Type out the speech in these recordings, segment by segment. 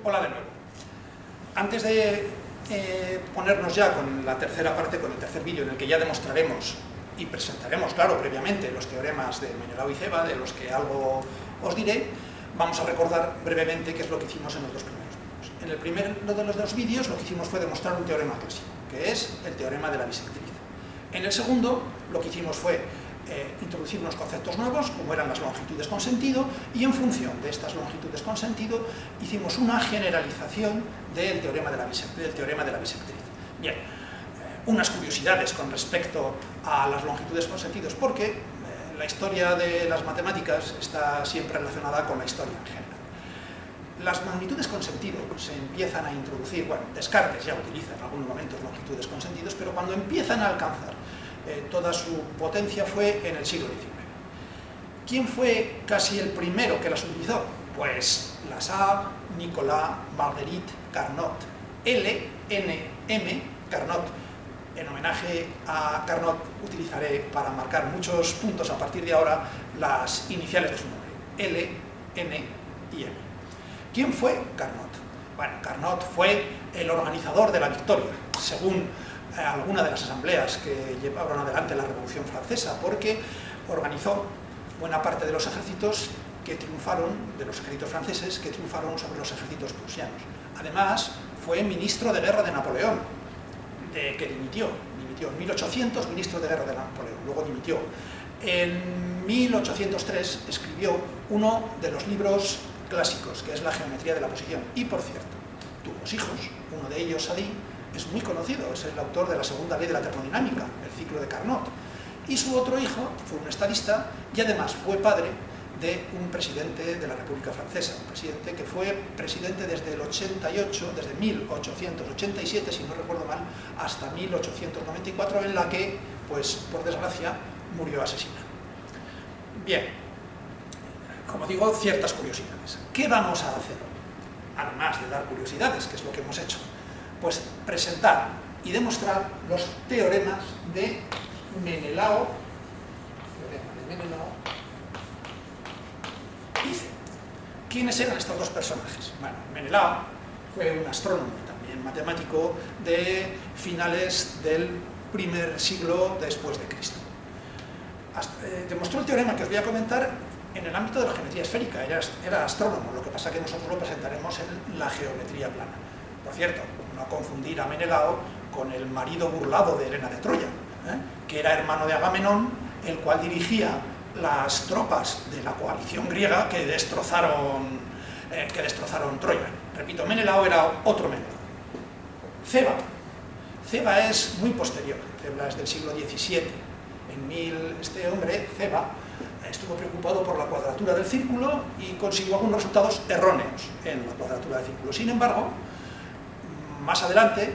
Hola de nuevo. Antes de ponernos ya con la tercera parte, con el tercer vídeo, en el que ya demostraremos y presentaremos, claro, previamente los teoremas de Menelau y Ceva, de los que algo os diré, vamos a recordar brevemente qué es lo que hicimos en los dos primeros vídeos. En el primero de los dos vídeos lo que hicimos fue demostrar un teorema clásico, que es el teorema de la bisectriz. En el segundo lo que hicimos fue introducir unos conceptos nuevos, como eran las longitudes con sentido, y en función de estas longitudes con sentido hicimos una generalización del teorema de la bisectriz. Bien, unas curiosidades con respecto a las longitudes con sentidos, porque la historia de las matemáticas está siempre relacionada con la historia en general. Las magnitudes con sentido se empiezan a introducir, bueno, Descartes ya utiliza en algunos momentos longitudes con sentidos, pero cuando empiezan a alcanzar toda su potencia fue en el siglo XIX. ¿Quién fue casi el primero que las utilizó? Pues Lassalle, Nicolas, Marguerite, Carnot, LNM Carnot. En homenaje a Carnot utilizaré para marcar muchos puntos a partir de ahora las iniciales de su nombre, L, N y M. ¿Quién fue Carnot? Bueno, Carnot fue el organizador de la victoria, según alguna de las asambleas que llevaron adelante la Revolución Francesa, porque organizó buena parte de los ejércitos que triunfaron, de los ejércitos franceses que triunfaron sobre los ejércitos prusianos. Además, fue ministro de guerra de Napoleón, que dimitió en 1800, ministro de guerra de Napoleón, luego dimitió. En 1803 escribió uno de los libros clásicos, que es la geometría de la posición, y por cierto, tuvo dos hijos, uno de ellos, Sadi, es muy conocido, es el autor de la segunda ley de la termodinámica, el ciclo de Carnot, y su otro hijo fue un estadista y además fue padre de un presidente de la República Francesa, un presidente que fue presidente desde el 88, desde 1887, si no recuerdo mal, hasta 1894, en la que, pues, por desgracia, murió asesinado. Bien, como digo, ciertas curiosidades. ¿Qué vamos a hacer? Además de dar curiosidades, que es lo que hemos hecho, pues presentar y demostrar los teoremas de Menelau, y Ceva. ¿Quiénes eran estos dos personajes? Bueno, Menelau fue un astrónomo y también matemático de finales del primer siglo después de Cristo. Demostró el teorema que os voy a comentar en el ámbito de la geometría esférica, era astrónomo, lo que pasa que nosotros lo presentaremos en la geometría plana. Por cierto, no confundir a Menelau con el marido burlado de Helena de Troya, que era hermano de Agamenón, el cual dirigía las tropas de la coalición griega que destrozaron Troya. Repito, Menelau era otro Menelau. Ceva es muy posterior, Ceva es del siglo XVII. Este hombre, Ceva, estuvo preocupado por la cuadratura del círculo y consiguió algunos resultados erróneos en la cuadratura del círculo. Sin embargo, más adelante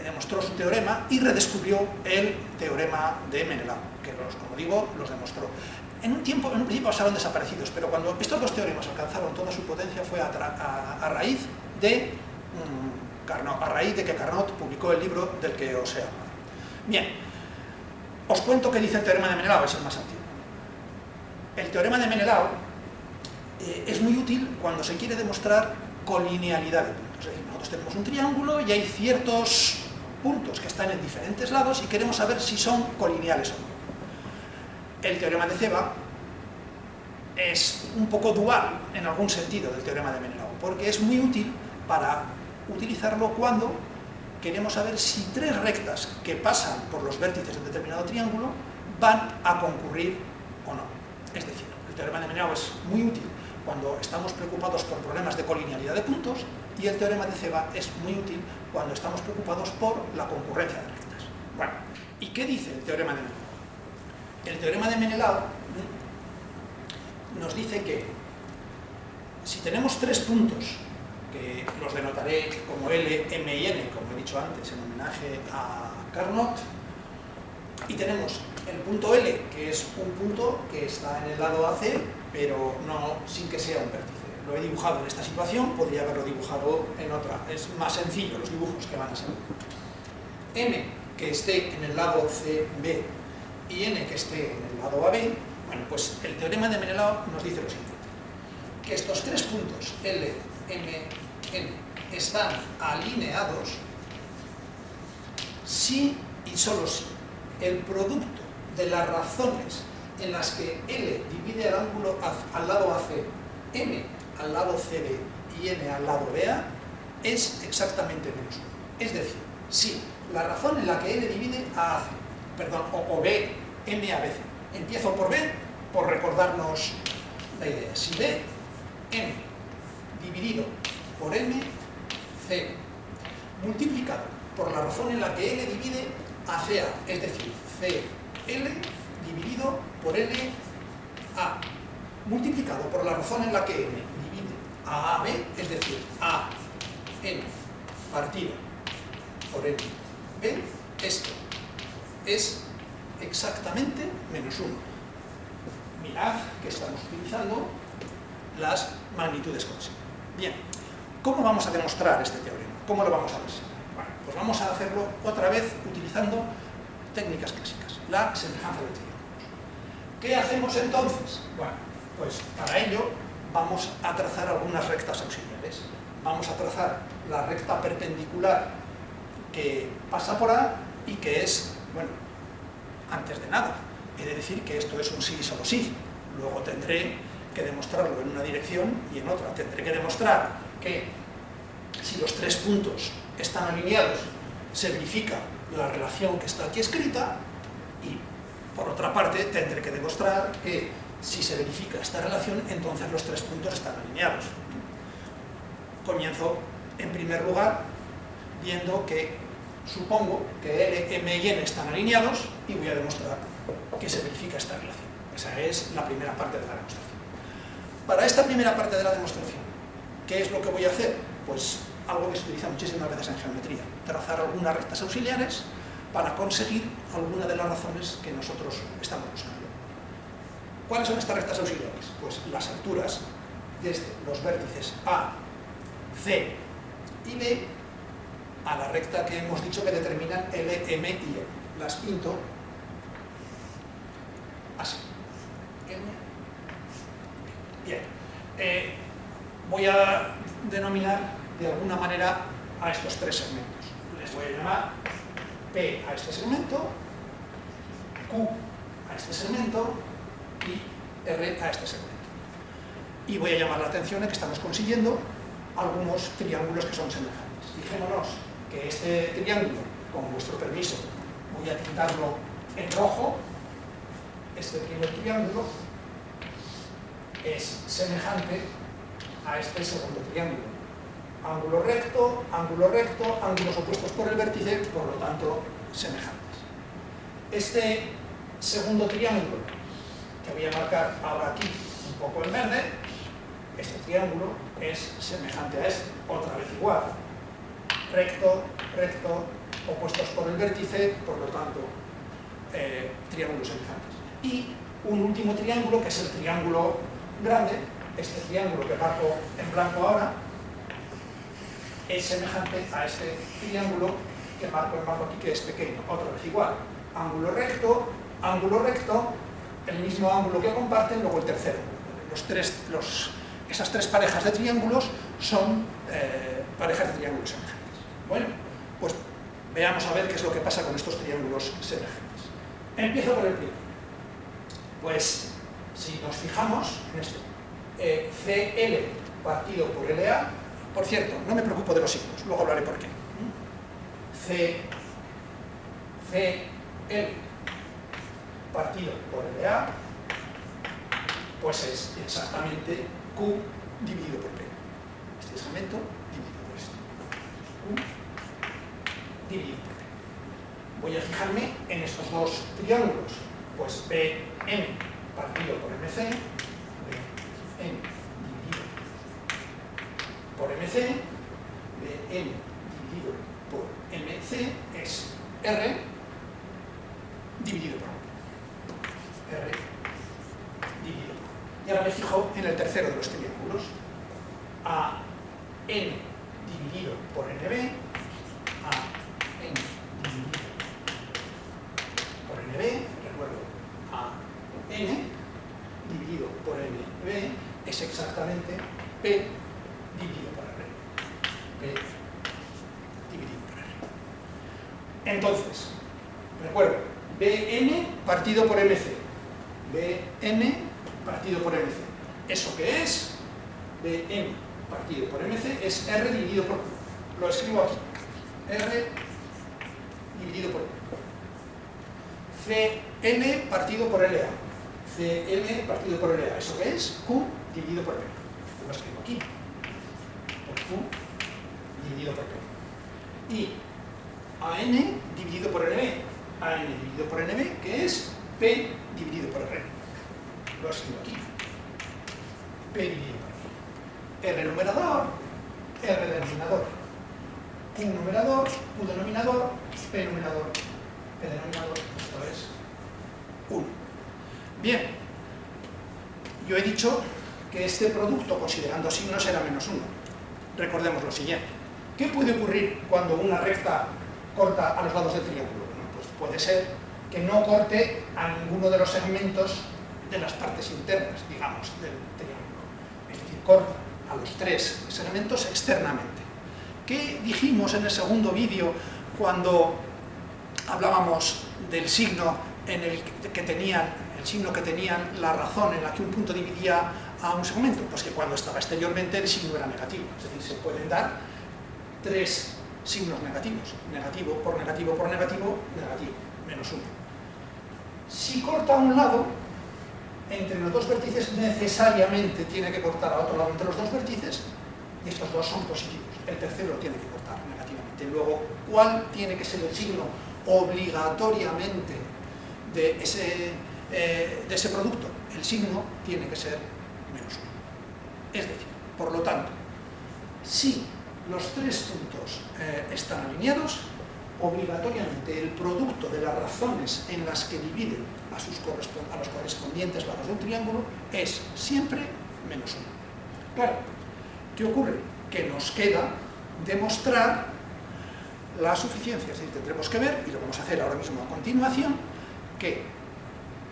demostró su teorema y redescubrió el teorema de Menelau, que como digo, los demostró. En un principio pasaron desaparecidos, pero cuando estos dos teoremas alcanzaron toda su potencia fue a raíz de que Carnot publicó el libro del que os he hablado. Bien, os cuento qué dice el teorema de Menelau, es el más antiguo. El teorema de Menelau es muy útil cuando se quiere demostrar colinealidad de puntos. Es decir, nosotros tenemos un triángulo y hay ciertos puntos que están en diferentes lados y queremos saber si son colineales o no. El teorema de Ceva es un poco dual en algún sentido del teorema de Menelau, porque es muy útil para utilizarlo cuando queremos saber si tres rectas que pasan por los vértices de un determinado triángulo van a concurrir o no. Es decir, el teorema de Menelau es muy útil cuando estamos preocupados por problemas de colinealidad de puntos, y el teorema de Ceva es muy útil cuando estamos preocupados por la concurrencia de rectas. Bueno, ¿y qué dice el teorema de Menelau? El teorema de Menelau nos dice que si tenemos tres puntos, que los denotaré como L, M y N, como he dicho antes, en homenaje a Carnot, y tenemos el punto L, que es un punto que está en el lado AC, pero no sin que sea un vértice. Lo he dibujado en esta situación, podría haberlo dibujado en otra. Es más sencillo los dibujos que van a ser. M, que esté en el lado CB, y N, que esté en el lado AB. Bueno, pues el teorema de Menelau nos dice lo siguiente. que estos tres puntos L, M, N están alineados si y solo si el producto de las razones en las que L divide al lado AC, M al lado CD y N al lado BA es exactamente menos 1. Es decir, si la razón en la que L divide a AC, o B, M a BC. Empiezo por B, por recordarnos la idea. Si B, M dividido por M, C, multiplicado por la razón en la que L divide a CA, es decir, CL dividido por L A, multiplicado por la razón en la que M divide a AB, es decir, A, N partido por N, B, esto es exactamente menos 1. Mirad que estamos utilizando las magnitudes cósmicas. Bien, ¿cómo vamos a demostrar este teorema? ¿Cómo lo vamos a ver? Bueno, pues vamos a hacerlo otra vez utilizando técnicas clásicas, la semejanza de triángulos. ¿Qué hacemos entonces? Bueno, pues para ello vamos a trazar algunas rectas auxiliares. Vamos a trazar la recta perpendicular que pasa por A y que es, bueno, antes de nada, he de decir que esto es un sí y solo sí. Luego tendré que demostrarlo en una dirección y en otra. Tendré que demostrar que si los tres puntos están alineados, se verifica la relación que está aquí escrita, y por otra parte tendré que demostrar que si se verifica esta relación, entonces los tres puntos están alineados. Comienzo en primer lugar viendo que supongo que L, M y N están alineados y voy a demostrar que se verifica esta relación. Esa es la primera parte de la demostración. Para esta primera parte de la demostración, ¿qué es lo que voy a hacer? Pues algo que se utiliza muchísimas veces en geometría, trazar algunas rectas auxiliares para conseguir alguna de las razones que nosotros estamos buscando. ¿Cuáles son estas rectas auxiliares? Pues las alturas desde los vértices A, C y B a la recta que hemos dicho que determinan L, M y N. Las pinto así. Bien. Voy a denominar de alguna manera a estos tres segmentos. Les voy a llamar P a este segmento, Q a este segmento y R a este segmento. Y voy a llamar la atención en que estamos consiguiendo algunos triángulos que son semejantes. Fijémonos que este triángulo, con vuestro permiso, voy a pintarlo en rojo. Este primer triángulo es semejante a este segundo triángulo. Ángulo recto, ángulos opuestos por el vértice, por lo tanto, semejantes. Este segundo triángulo, que voy a marcar ahora aquí un poco en verde, este triángulo es semejante a este, otra vez igual. Recto, opuestos por el vértice, por lo tanto, triángulos semejantes. Y un último triángulo, que es el triángulo grande, este triángulo que marco en blanco ahora, es semejante a este triángulo que marco en blanco aquí, que es pequeño, otra vez igual. Ángulo recto, el mismo ángulo que comparten, luego el tercero. Esas tres parejas de triángulos son parejas de triángulos semejantes. Bueno, pues veamos a ver qué es lo que pasa con estos triángulos semejantes. Empiezo por el primero. Pues, si nos fijamos en este, CL partido por LA, por cierto, no me preocupo de los signos, luego hablaré por qué. CL partido por LA, pues es exactamente Q dividido por P. Este segmento dividido por este. Q dividido por P. Voy a fijarme en estos dos triángulos, pues BM partido por MC, BM dividido por MC, BM dividido por MC es R dividido por R dividido por. Y ahora me fijo en el tercero de los triángulos, AN dividido por NB, AN dividido por NB, recuerdo, AN dividido por NB es es exactamente P dividido por R. P dividido por R. Entonces, recuerdo, Bn partido por Mc. Bn partido por Mc. ¿Eso qué es? Bn partido por Mc es R dividido por Q. Lo escribo aquí. R dividido por Q. Cl partido por LA. Cl partido por LA. ¿Eso qué es? Q dividido por P. Lo escribo aquí. Por Q dividido por P. Y AN dividido por NB. AN dividido por NB, que es P dividido por R. Lo escribo aquí. P dividido por R. R numerador, R denominador. Q numerador, Q denominador, P numerador, P denominador. Esto es 1. Bien, yo he dicho que este producto, considerando signos, era menos 1. Recordemos lo siguiente. ¿Qué puede ocurrir cuando una recta corta a los lados del triángulo? Bueno, pues puede ser que no corte a ninguno de los segmentos de las partes internas, digamos, del triángulo. Es decir, corta a los 3 segmentos externamente. ¿Qué dijimos en el segundo vídeo cuando hablábamos del signo en el que tenían, el signo que tenían la razón en la que un punto dividía a un segmento? Pues que cuando estaba exteriormente el signo era negativo. Es decir, se pueden dar 3 signos negativos. Negativo por negativo por negativo, negativo, menos 1. Si corta a un lado, entre los dos vértices necesariamente tiene que cortar a otro lado entre los dos vértices, y estos dos son positivos. El tercero tiene que cortar negativamente. Luego, ¿cuál tiene que ser el signo obligatoriamente de ese producto? El signo tiene que ser menos 1. Es decir, por lo tanto, si los 3 puntos están alineados, obligatoriamente el producto de las razones en las que dividen a los correspondientes lados de un triángulo es siempre menos 1. Claro, ¿qué ocurre? Que nos queda demostrar la suficiencia. Es decir, tendremos que ver, y lo vamos a hacer ahora mismo a continuación, que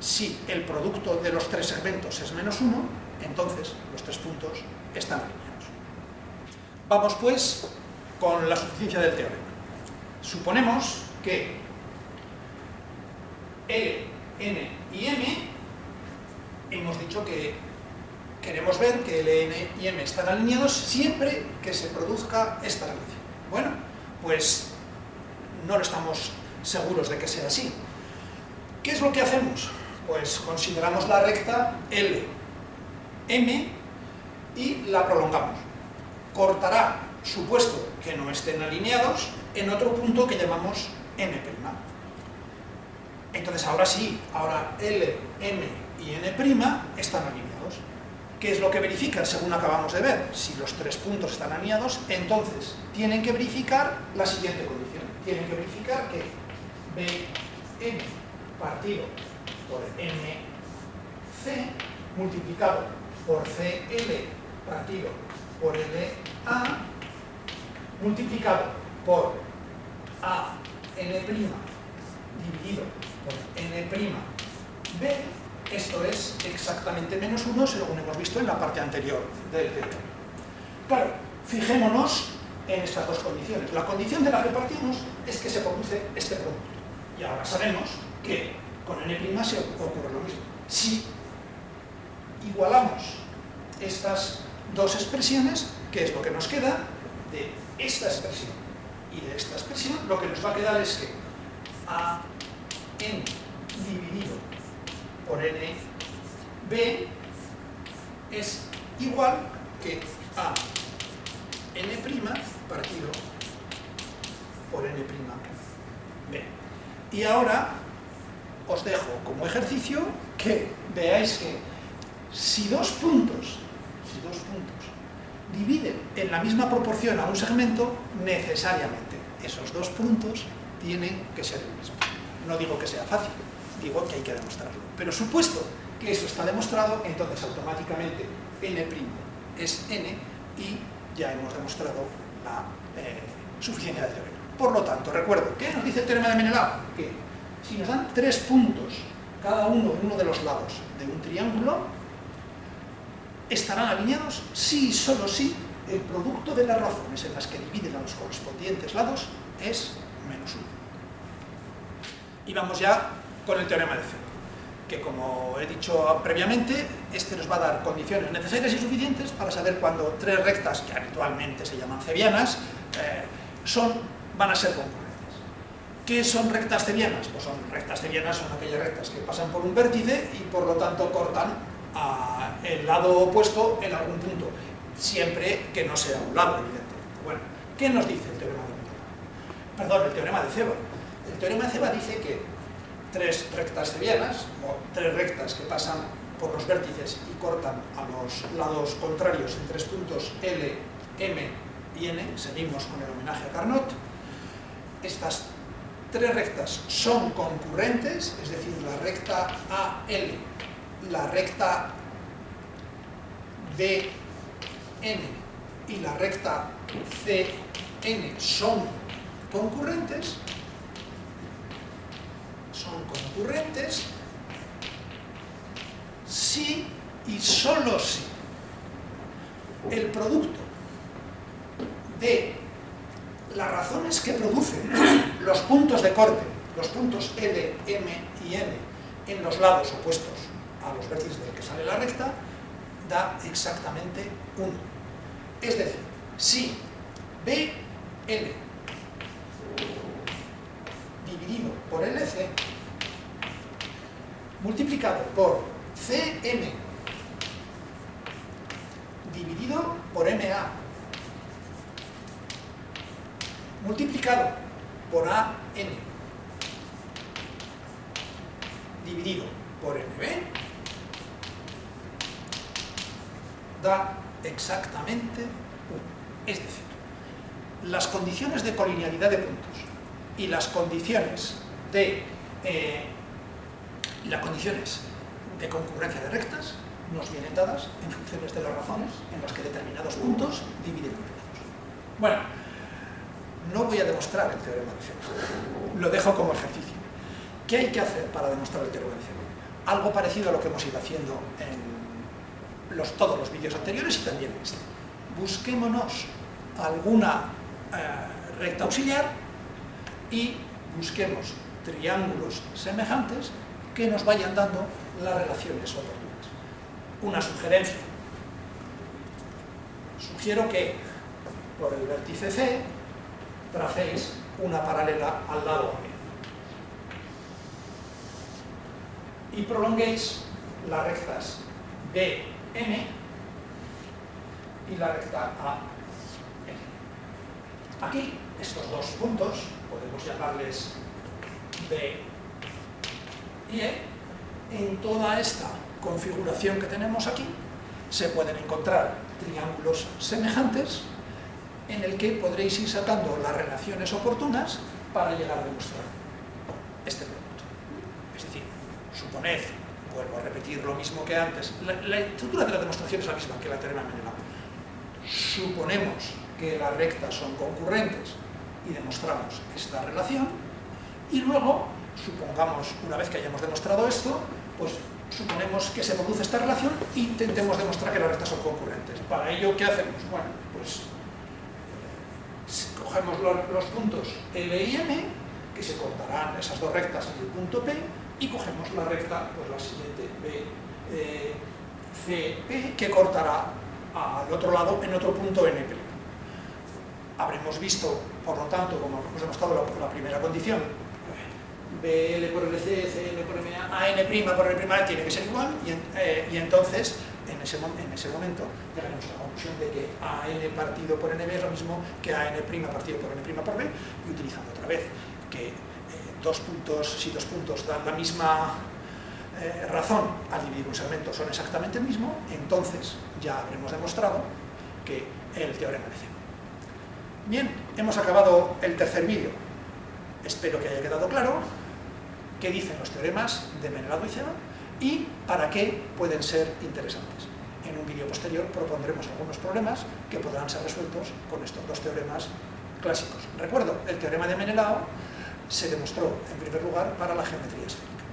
si el producto de los 3 segmentos es menos 1, entonces los 3 puntos están alineados. Vamos pues con la suficiencia del teorema. Suponemos que L, N y M, hemos dicho que queremos ver que L, N y M están alineados siempre que se produzca esta relación. Bueno, pues no estamos seguros de que sea así. ¿Qué es lo que hacemos? Pues consideramos la recta L, M y la prolongamos. Cortará, supuesto que no estén alineados, en otro punto que llamamos M'. Entonces ahora sí, ahora L, M y N' están alineados. ¿Qué es lo que verifican según acabamos de ver? Si los 3 puntos están alineados, entonces tienen que verificar la siguiente condición. Tienen que verificar que Bn partido por MC multiplicado por Cl partido por LA multiplicado por AN' dividido por N'B, esto es exactamente menos 1 según hemos visto en la parte anterior del teorema. Claro, fijémonos en estas dos condiciones. La condición de la que partimos es que se produce este producto. Y ahora sabemos que con N' se ocurre lo mismo. Si igualamos estas dos expresiones, ¿qué es lo que nos queda? De esta expresión y de esta expresión, lo que nos va a quedar es que AN dividido por NB es igual que AN' partido por N'B. Y ahora os dejo como ejercicio que veáis que si dos puntos dividen en la misma proporción a un segmento, necesariamente esos 2 puntos tienen que ser el mismo. No digo que sea fácil, digo que hay que demostrarlo. Pero supuesto que eso está demostrado, entonces automáticamente N' es N y ya hemos demostrado la suficiencia del teorema. Por lo tanto, recuerdo, ¿qué nos dice el teorema de Menelau? Que si nos dan 3 puntos, cada uno en uno de los lados de un triángulo, estarán alineados si y solo si el producto de las razones en las que dividen a los correspondientes lados es menos 1. Y vamos ya con el teorema de Ceva, que como he dicho previamente, este nos va a dar condiciones necesarias y suficientes para saber cuándo tres rectas, que habitualmente se llaman cebianas, van a ser concurrentes. ¿Qué son rectas cebianas? Pues son rectas cebianas, son aquellas rectas que pasan por un vértice y por lo tanto cortan el lado opuesto en algún punto, siempre que no sea un lado, evidentemente. Bueno, ¿qué nos dice el teorema de Menelao? Perdón, el teorema de Ceva. El teorema de Ceva dice que tres rectas cebianas, o tres rectas que pasan por los vértices y cortan a los lados contrarios en tres puntos L, M y N, seguimos con el homenaje a Carnot. Estas tres rectas son concurrentes, es decir, la recta AL, la recta BN y la recta CN son concurrentes, si y solo si el producto de las razones que producen los puntos de corte, los puntos L, M y N en los lados opuestos a los vértices del que sale la recta, da exactamente 1. Es decir, si BL dividido por LC multiplicado por CM dividido por MA multiplicado por AN dividido por MB da exactamente 1. Es decir, las condiciones de colinealidad de puntos y las condiciones de concurrencia de rectas nos vienen dadas en funciones de las razones en las que determinados puntos dividen los lados. Bueno, no voy a demostrar el teorema de Ceva, lo dejo como ejercicio. ¿Qué hay que hacer para demostrar el teorema de Ceva? Algo parecido a lo que hemos ido haciendo en todos los vídeos anteriores y también en este. Busquémonos alguna recta auxiliar y busquemos triángulos semejantes que nos vayan dando las relaciones oportunas. Una sugerencia. Sugiero que por el vértice C tracéis una paralela al lado A y prolonguéis las rectas BM y la recta AN. Aquí, estos dos puntos, podemos llamarles B y E, en toda esta configuración que tenemos aquí, se pueden encontrar triángulos semejantes en el que podréis ir sacando las relaciones oportunas para llegar a demostrar este producto. Es decir, suponed, vuelvo a repetir lo mismo que antes, la estructura de la demostración es la misma que la teorema de Menelao. Suponemos que las rectas son concurrentes y demostramos esta relación, y luego, supongamos, una vez que hayamos demostrado esto, pues suponemos que se produce esta relación e intentemos demostrar que las rectas son concurrentes. Para ello, ¿qué hacemos? Bueno, pues cogemos los puntos L y M, que se cortarán esas dos rectas en el punto P, y cogemos la recta, pues la siguiente, BCP, que cortará al otro lado en otro punto NP. Habremos visto, por lo tanto, como hemos demostrado la primera condición, BL por LC, CL por MA, AN' por L' tiene que ser igual, y entonces, en ese momento, llegaremos a la conclusión de que AN partido por NB es lo mismo que AN' partido por N' por B, y utilizando otra vez que si dos puntos dan la misma razón al dividir un segmento son exactamente el mismo, entonces ya habremos demostrado que el teorema de Ceva. Bien, hemos acabado el tercer vídeo. Espero que haya quedado claro qué dicen los teoremas de Menelao y Ceva y para qué pueden ser interesantes. En un vídeo posterior propondremos algunos problemas que podrán ser resueltos con estos dos teoremas clásicos. Recuerdo, el teorema de Menelao se demostró en primer lugar para la geometría esférica.